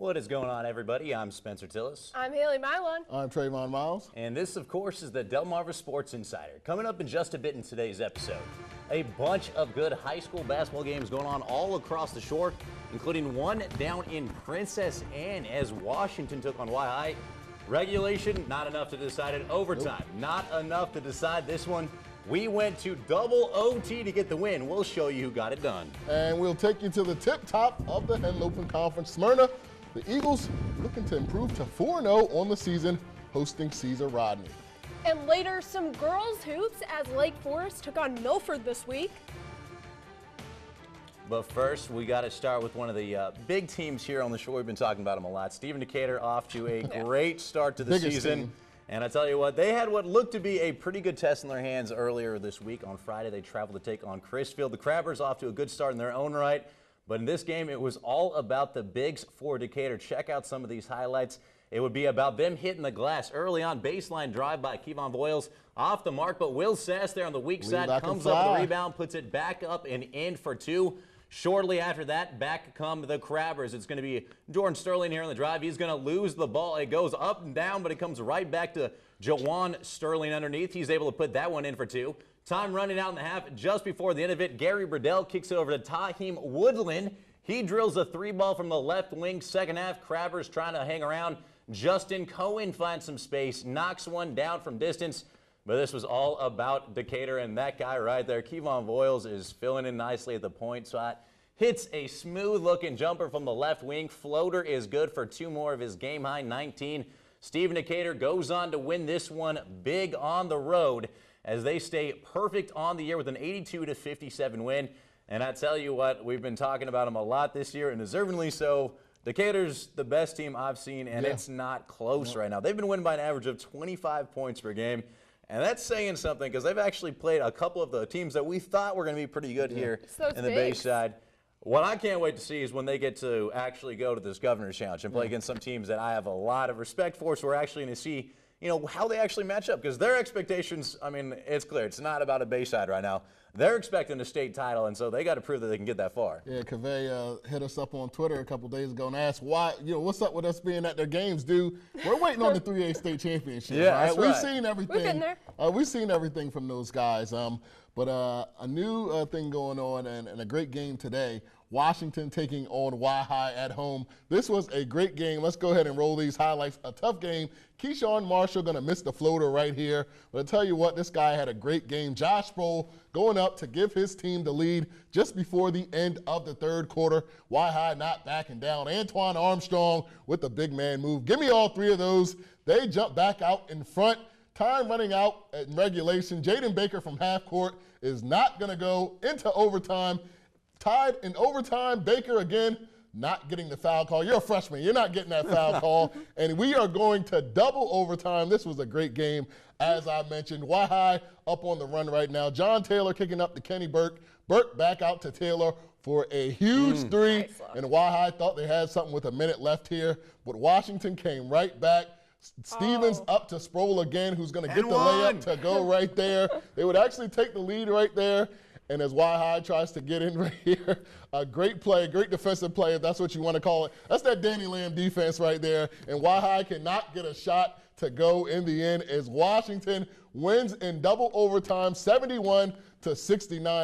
What is going on, everybody? I'm Spencer Tillis. I'm Haley Mylon. I'm Trayvon Miles. And this, of course, is the Delmarva Sports Insider. Coming up in just a bit in today's episode, a bunch of good high school basketball games going on all across the shore, including one down in Princess Anne as Washington took on Y High. Regulation, not enough to decide it. Overtime, not enough to decide this one. We went to double OT to get the win. We'll show you who got it done. And we'll take you to the tip top of the Henlopen Conference. Smyrna, the Eagles looking to improve to 4-0 on the season, hosting Caesar Rodney. And later, some girls hoops as Lake Forest took on Milford this week. But first, we got to start with one of the big teams here on the shore. We've been talking about them a lot. Stephen Decatur off to a great start to the season. Team. And I tell you what, they had what looked to be a pretty good test in their hands earlier this week. On Friday, they traveled to take on Crisfield. The Crabbers off to a good start in their own right. But in this game, it was all about the bigs for Decatur. Check out some of these highlights. It would be about them hitting the glass early on. Baseline drive by Kevon Voiles off the mark, but Will Sass there on the weak side comes up with the rebound, puts it back up and in for two. Shortly after that, back come the Crabbers. It's going to be Jordan Sterling here on the drive. He's going to lose the ball. It goes up and down, but it comes right back to Jawan Sterling underneath. He's able to put that one in for two. Time running out in the half. Just before the end of it, Gary Burdell kicks it over to Taheem Woodland. He drills a three ball from the left wing. Second half, Crabbers trying to hang around. Justin Cohen finds some space, knocks one down from distance. But this was all about Decatur, and that guy right there, Kevon Voiles, is filling in nicely at the point spot. Hits a smooth-looking jumper from the left wing. Floater is good for two more of his game-high 19. Stephen Decatur goes on to win this one big on the road as they stay perfect on the year with an 82-57 win. And I tell you what, we've been talking about them a lot this year, and deservingly so. Decatur's the best team I've seen, and it's not close right now. They've been winning by an average of 25 points per game. And that's saying something because they've actually played a couple of the teams that we thought were going to be pretty good here in the Bayside. What I can't wait to see is when they get to actually go to this Governor's Challenge and play against some teams that I have a lot of respect for. So we're actually going to see, how they actually match up because their expectations, I mean, it's clear. It's not about a Bayside right now. They're expecting a state title, and so they got to prove that they can get that far. Yeah, Cavey hit us up on Twitter a couple days ago and asked why, what's up with us being at their games, dude? We're waiting on the 3A state championship. Yeah, right? We've seen everything. We've been there. We've seen everything from those guys. But a new thing going on and a great game today. Washington taking on Y High at home. This was a great game. Let's go ahead and roll these highlights. A tough game. Keyshawn Marshall going to miss the floater right here. But I tell you what, this guy had a great game. Josh Sproul going up to give his team the lead just before the end of the third quarter. Y High not backing down. Antoine Armstrong with the big man move. Give me all three of those. They jump back out in front. Time running out in regulation. Jaden Baker from half court is not going to go into overtime. Tied in overtime, Baker again not getting the foul call. You're a freshman. You're not getting that foul call. And we are going to double overtime. This was a great game, as I mentioned. Y High up on the run right now. John Taylor kicking up to Kenny Burke. Burke back out to Taylor for a huge three. Nice. And Y High thought they had something with a minute left here. But Washington came right back. Stevens up to Sproul again, who's going to get the layup to go right there. They would actually take the lead right there. And as Y High tries to get in right here, a great play, great defensive play, if that's what you want to call it. That's that Danny Lamb defense right there. And Y High cannot get a shot to go in the end as Washington wins in double overtime, 71-69.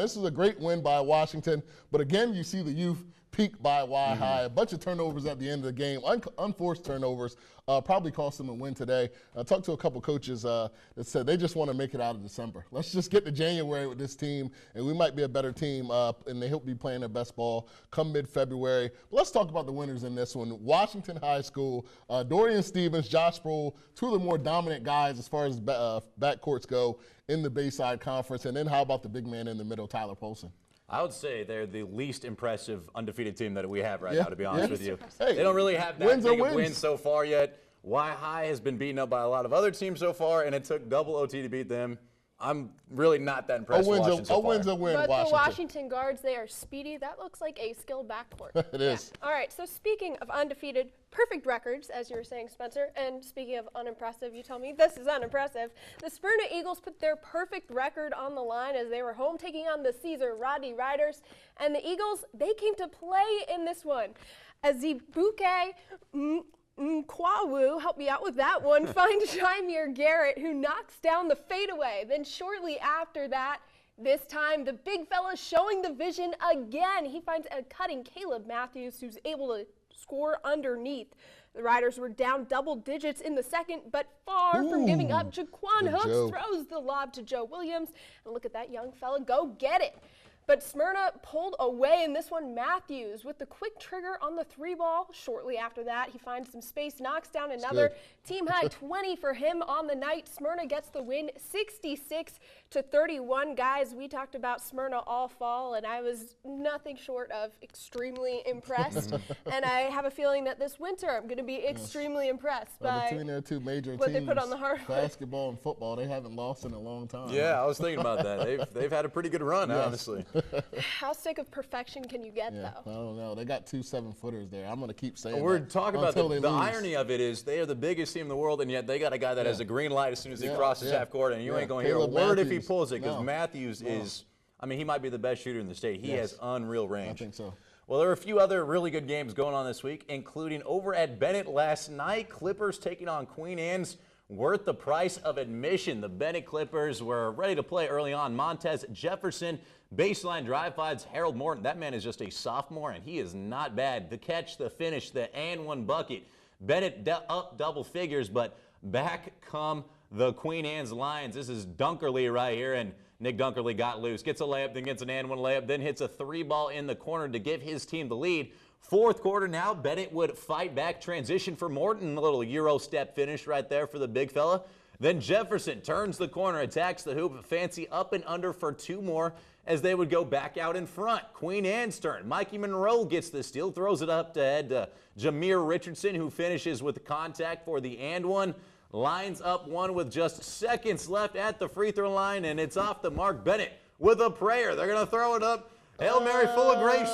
This is a great win by Washington. But again, you see the youth peak by Y High. A bunch of turnovers at the end of the game, unforced turnovers, probably cost them a win today. I talked to a couple coaches that said they just want to make it out of December. Let's just get to January with this team, and we might be a better team, and they hope to be playing their best ball come mid-February. But let's talk about the winners in this one. Washington High School, Dorian Stevens, Josh Sproul, two of the more dominant guys as far as backcourts go in the Bayside Conference. And then how about the big man in the middle, Tyler Polson? I would say they're the least impressive undefeated team that we have right now, to be honest with you. Hey, they don't really have that big of wins so far yet. Y High has been beaten up by a lot of other teams so far, and it took double OT to beat them. I'm really not that impressed with Washington so far. A win's a win, But Washington. the Washington guards, they are speedy. That looks like a skilled backcourt. It is. All right, so speaking of undefeated, perfect records, as you were saying, Spencer, and speaking of unimpressive, you tell me this is unimpressive. The Smyrna Eagles put their perfect record on the line as they were home taking on the Caesar Rodney Riders. And the Eagles, they came to play in this one. Azibuke Nkwawu, help me out with that one, finds Jaimir Garrett, who knocks down the fadeaway. Then shortly after that, this time the big fella showing the vision again. He finds a cutting Caleb Matthews, who's able to score underneath. The Riders were down double digits in the second, but far from giving up. Jaquan Hooks throws the lob to Joe Williams, and look at that young fella go get it. But Smyrna pulled away in this one. Matthews with the quick trigger on the 3-ball. Shortly after that, he finds some space, knocks down another. Team high 20 for him on the night. Smyrna gets the win 66-31. Guys, we talked about Smyrna all fall, and I was nothing short of extremely impressed. And I have a feeling that this winter I'm going to be extremely impressed by between their two major what teams, they put on the hardwood. basketball and football, they haven't lost in a long time. Yeah, I was thinking about that. They've had a pretty good run, honestly. How sick of perfection can you get, though? I don't know. They got 2 7-footers there. I'm going to keep saying We're that talking about until the they lose. irony of it is they are the biggest team in the world, and yet they got a guy that has a green light as soon as he crosses half court, and you ain't going to hear a word if he pulls it, because Matthews is, I mean, he might be the best shooter in the state. He has unreal range. I think so. Well, there are a few other really good games going on this week, including over at Bennett last night, Clippers taking on Queen Anne's. Worth the price of admission. The Bennett Clippers were ready to play early on. Montez Jefferson, baseline drive finds Harold Morton. That man is just a sophomore, and he is not bad. The catch, the finish, the and one bucket. Bennett up double figures, but back come the Queen Anne's Lions. This is Dunkerley right here, and Nick Dunkerley got loose. Gets a layup, then gets an and one layup, then hits a 3-ball in the corner to give his team the lead. Fourth quarter now, Bennett would fight back, transition for Morton. A little Euro step finish right there for the big fella. Then Jefferson turns the corner, attacks the hoop, fancy up and under for 2 more as they would go back out in front. Queen Anne's turn. Mikey Monroe gets the steal, throws it up to head to Jameer Richardson, who finishes with the contact for the and one. Lines up one with just seconds left at the free throw line, and it's off the mark. Bennett with a prayer. They're going to throw it up. Hail Mary, full of grace.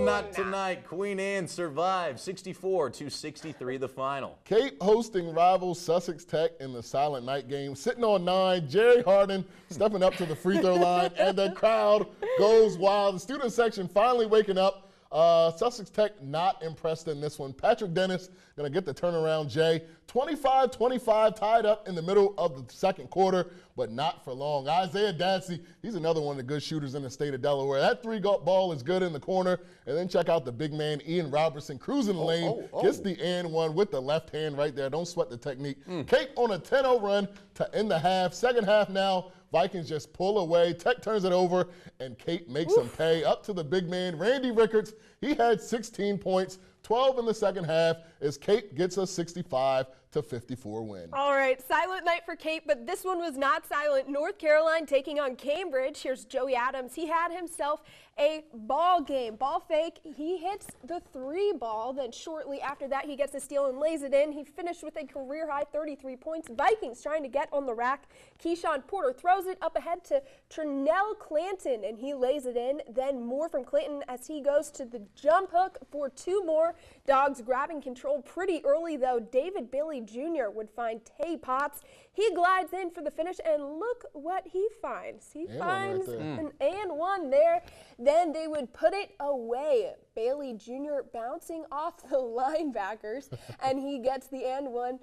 Not tonight. Queen Anne survives 64-63 the final. Cape hosting rival Sussex Tech in the Silent Night game. Sitting on 9, Jerry Harden stepping up to the free throw line, and the crowd goes wild. The student section finally waking up. Sussex Tech not impressed in this one. Patrick Dennis going to get the turnaround, Jay. 25-25 tied up in the middle of the second quarter, but not for long. Isaiah Dadsey, he's another one of the good shooters in the state of Delaware. That 3-ball is good in the corner. And then check out the big man, Ian Robertson, cruising the lane, gets the and one with the left hand right there. Don't sweat the technique. Cape on a 10-0 run to end the half. Second half now, Vikings just pull away. Tech turns it over, and Cape makes them pay. Up to the big man, Randy Rickards. He had 16 points, 12 in the second half, as Cape gets a 65-54 win. All right, silent night for Cape, but this one was not silent. North Carolina taking on Cambridge. Here's Joey Adams. He had himself a ball game. Ball fake. He hits the 3-ball. Then shortly after that, he gets a steal and lays it in. He finished with a career-high 33 points. Vikings trying to get on the rack. Keyshawn Porter throws it up ahead to Trinell Clanton, and he lays it in. Then more from Clanton as he goes to the jump hook for 2 more. Dogs grabbing control pretty early, though. David Bailey Jr. would find Tay Potts. He glides in for the finish, and look what he finds. He finds an and one there. Then they would put it away. Bailey Jr. bouncing off the linebackers, and he gets the and one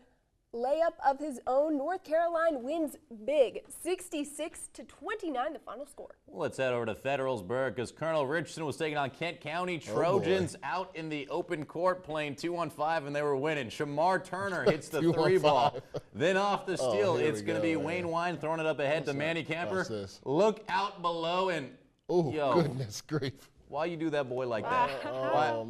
layup of his own. North Carolina wins big, 66-29, the final score. Let's head over to Federalsburg because Colonel Richardson was taking on Kent County. Trojans out in the open court playing 2-on-5, and they were winning. Shamar Turner hits the 3-ball. Then off the steal, it's going to be Wayne Wine throwing it up ahead to Manny Camper. Look out below, and goodness grief. Why you do that boy like that?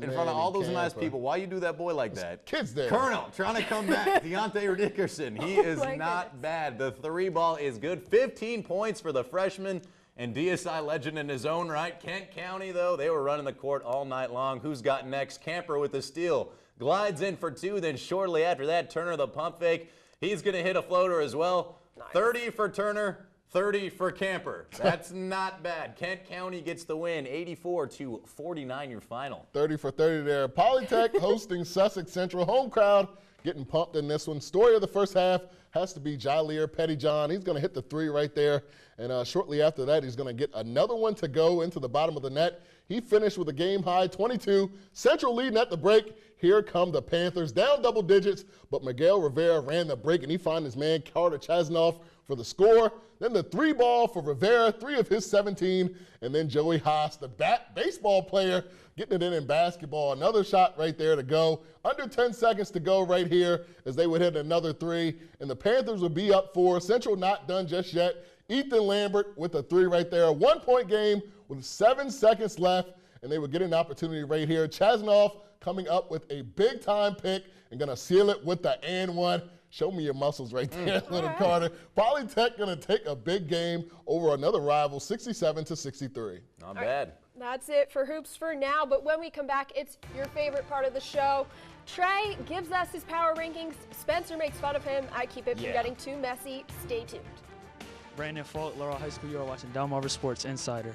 In front of all those nice people, why you do that boy like that? Kids there. Colonel trying to come back. Deontay Dickerson, he is not bad. The 3-ball is good. 15 points for the freshman and DSI legend in his own right. Kent County, though, they were running the court all night long. Who's got next? Camper with the steal. Glides in for 2. Then shortly after that, Turner the pump fake. He's going to hit a floater as well. 30 for Turner. 30 for Camper. That's not bad. Kent County gets the win, 84-49 your final. 30 for 30 there. Polytech hosting Sussex Central. Home crowd getting pumped in this one. Story of the first half has to be Jalir Pettyjohn. He's going to hit the three right there, and shortly after that, he's going to get another one to go into the bottom of the net. He finished with a game-high 22. Central leading at the break. Here come the Panthers, down double digits, but Miguel Rivera ran the break, and he found his man Carter Chasnoff for the score. Then the three ball for Rivera, 3 of his 17, and then Joey Haas, the baseball player, getting it in basketball. Another shot right there to go. Under 10 seconds to go right here as they would hit another three, and the Panthers would be up 4. Central not done just yet. Ethan Lambert with a 3 right there. A 1-point game with 7 seconds left, and they would get an opportunity right here. Chasnoff coming up with a big-time pick and going to seal it with the and one. Show me your muscles right there, little Carter. Polytech going to take a big game over another rival, 67-63. Not bad. That's it for Hoops for now, but when we come back, it's your favorite part of the show. Trey gives us his power rankings. Spencer makes fun of him. I keep it from getting too messy. Stay tuned. Brandon Fault, Laurel High School. You are watching Delmarva Sports Insider.